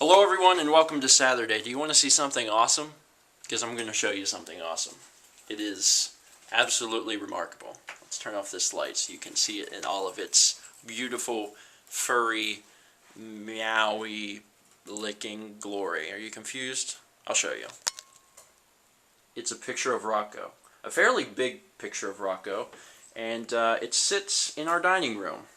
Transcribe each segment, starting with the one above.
Hello everyone and welcome to Saturday. Do you want to see something awesome? Because I'm going to show you something awesome. It is absolutely remarkable. Let's turn off this light so you can see it in all of its beautiful, furry, meowy, licking glory. Are you confused? I'll show you. It's a picture of Rocko. A fairly big picture of Rocko, and it sits in our dining room.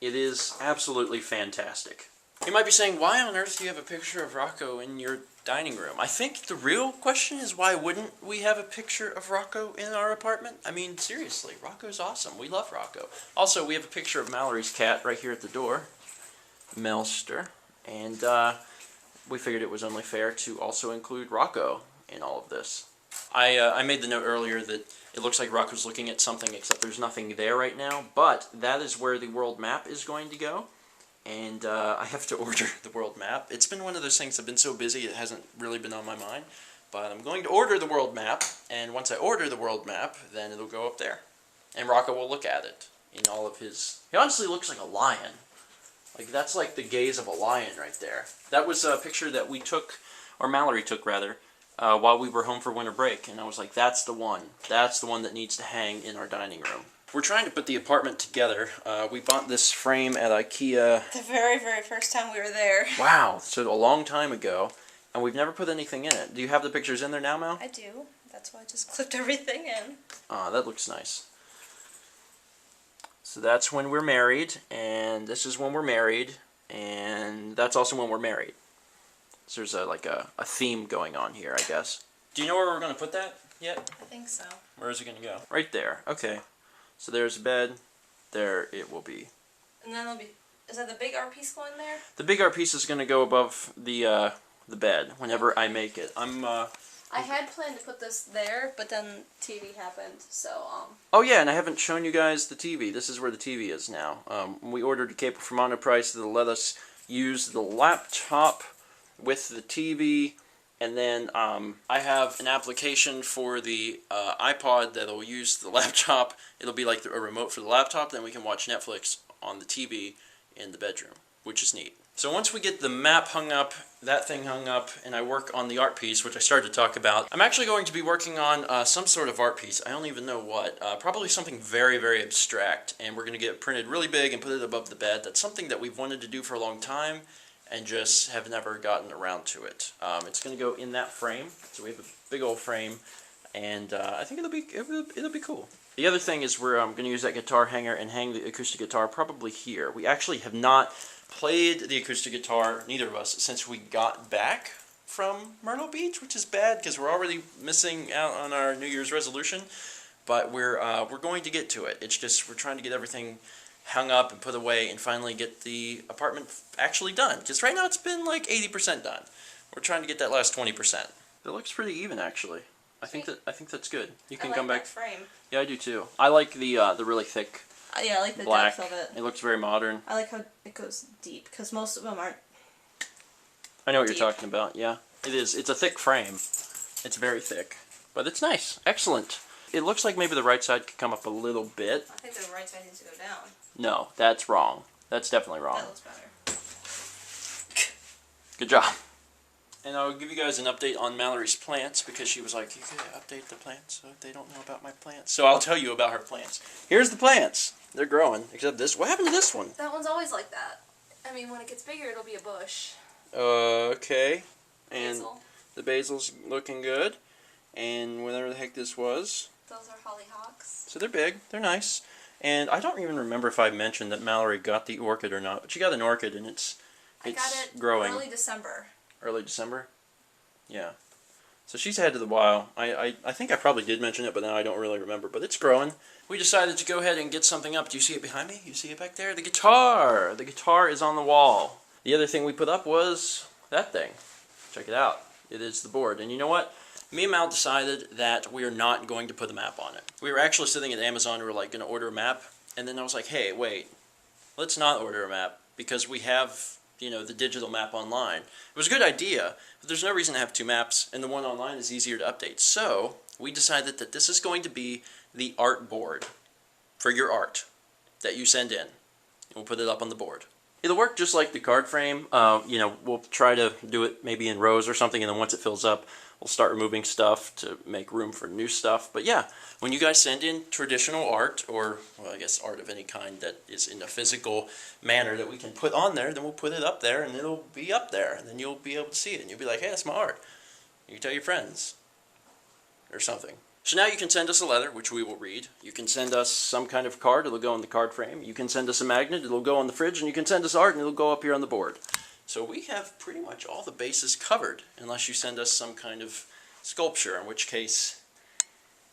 It is absolutely fantastic. You might be saying, why on earth do you have a picture of Rocko in your dining room? I think the real question is, why wouldn't we have a picture of Rocko in our apartment? I mean, seriously, Rocko's awesome. We love Rocko. Also, we have a picture of Mallory's cat right here at the door, Melster, and we figured it was only fair to also include Rocko in all of this. I made the note earlier that it looks like Rocko's looking at something, except there's nothing there right now, but that is where the world map is going to go. And I have to order the world map. It's been one of those things, I've been so busy it hasn't really been on my mind. But I'm going to order the world map, and once I order the world map, then it'll go up there. And Rocko will look at it in all of his... He honestly looks like a lion. Like, that's like the gaze of a lion right there. That was a picture that we took, or Mallory took rather, while we were home for winter break. And I was like, that's the one. That's the one that needs to hang in our dining room. We're trying to put the apartment together. We bought this frame at IKEA. The very, very first time we were there. Wow, so a long time ago, and we've never put anything in it. Do you have the pictures in there now, Mel? I do. That's why I just clipped everything in. Ah, that looks nice. So that's when we're married, and this is when we're married, and that's also when we're married. So there's like a theme going on here, I guess. Do you know where we're going to put that yet? I think so. Where is it going to go? Right there. Okay. So there's a bed, there it will be. And then there'll be, is that the big art piece going there? The big art piece is going to go above the bed whenever I make it. I had planned to put this there, but then TV happened, so Oh yeah, and I haven't shown you guys the TV. This is where the TV is now. We ordered a cable from Monoprice that'll let us use the laptop with the TV. And then I have an application for the iPod that'll use the laptop. It'll be like a remote for the laptop. Then we can watch Netflix on the TV in the bedroom, which is neat. So once we get the map hung up, that thing hung up, and I work on the art piece, which I started to talk about, I'm actually going to be working on some sort of art piece. I don't even know what. Probably something very, very abstract. And we're going to get it printed really big and put it above the bed. That's something that we've wanted to do for a long time, and just have never gotten around to it. It's going to go in that frame, so we have a big old frame, and I think it'll be cool. The other thing is we're going to use that guitar hanger and hang the acoustic guitar probably here. We actually have not played the acoustic guitar, neither of us, since we got back from Myrtle Beach, which is bad because we're already missing out on our New Year's resolution, but we're going to get to it. It's just we're trying to get everything hung up and put away and finally get the apartment actually done. Because right now it's been like 80% done. We're trying to get that last 20%. It looks pretty even actually. I think that's good. You can come back. That frame. Yeah, I do too. I like the really thick. Yeah, I like the black. depth of it. It looks very modern. I like how it goes deep because most of them aren't. I know what you're talking about. Yeah, it is. It's a thick frame. It's very thick, but it's nice. Excellent. It looks like maybe the right side could come up a little bit. I think the right side needs to go down. No, that's wrong. That's definitely wrong. That looks better. Good job. And I'll give you guys an update on Mallory's plants, because she was like, you could update the plants so they don't know about my plants. So I'll tell you about her plants. Here's the plants. They're growing, except this. What happened to this one? That one's always like that. I mean, when it gets bigger, it'll be a bush. Okay. And Basil. the basil's looking good. And whatever the heck this was. Those are hollyhocks. So they're big. They're nice. And I don't even remember if I mentioned that Mallory got the orchid or not. But she got an orchid, and it's I got it growing. early December. Early December? Yeah. So she's ahead of the while. I think I probably did mention it, but now I don't really remember. But it's growing. We decided to go ahead and get something up. Do you see it behind me? You see it back there? The guitar! The guitar is on the wall. The other thing we put up was that thing. Check it out. It is the board. And you know what? Me and Mal decided that we are not going to put the map on it. We were actually sitting at Amazon. We were like going to order a map. And then I was like, hey, wait. Let's not order a map because we have, you know, the digital map online. It was a good idea, but there's no reason to have two maps, and the one online is easier to update. So we decided that this is going to be the art board for your art that you send in. We'll put it up on the board. It'll work just like the card frame. You know, we'll try to do it maybe in rows or something, and then once it fills up, we'll start removing stuff to make room for new stuff. But yeah, when you guys send in traditional art, or, well, I guess art of any kind that is in a physical manner that we can put on there, then we'll put it up there, and it'll be up there, and then you'll be able to see it, and you'll be like, hey, that's my art. You can tell your friends, or something. So now you can send us a letter, which we will read. You can send us some kind of card, it'll go in the card frame. You can send us a magnet, it'll go on the fridge, and you can send us art, and it'll go up here on the board. So we have pretty much all the bases covered, unless you send us some kind of sculpture, in which case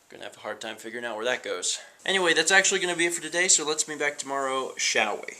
we're going to have a hard time figuring out where that goes. Anyway, that's actually going to be it for today, so let's be back tomorrow, shall we?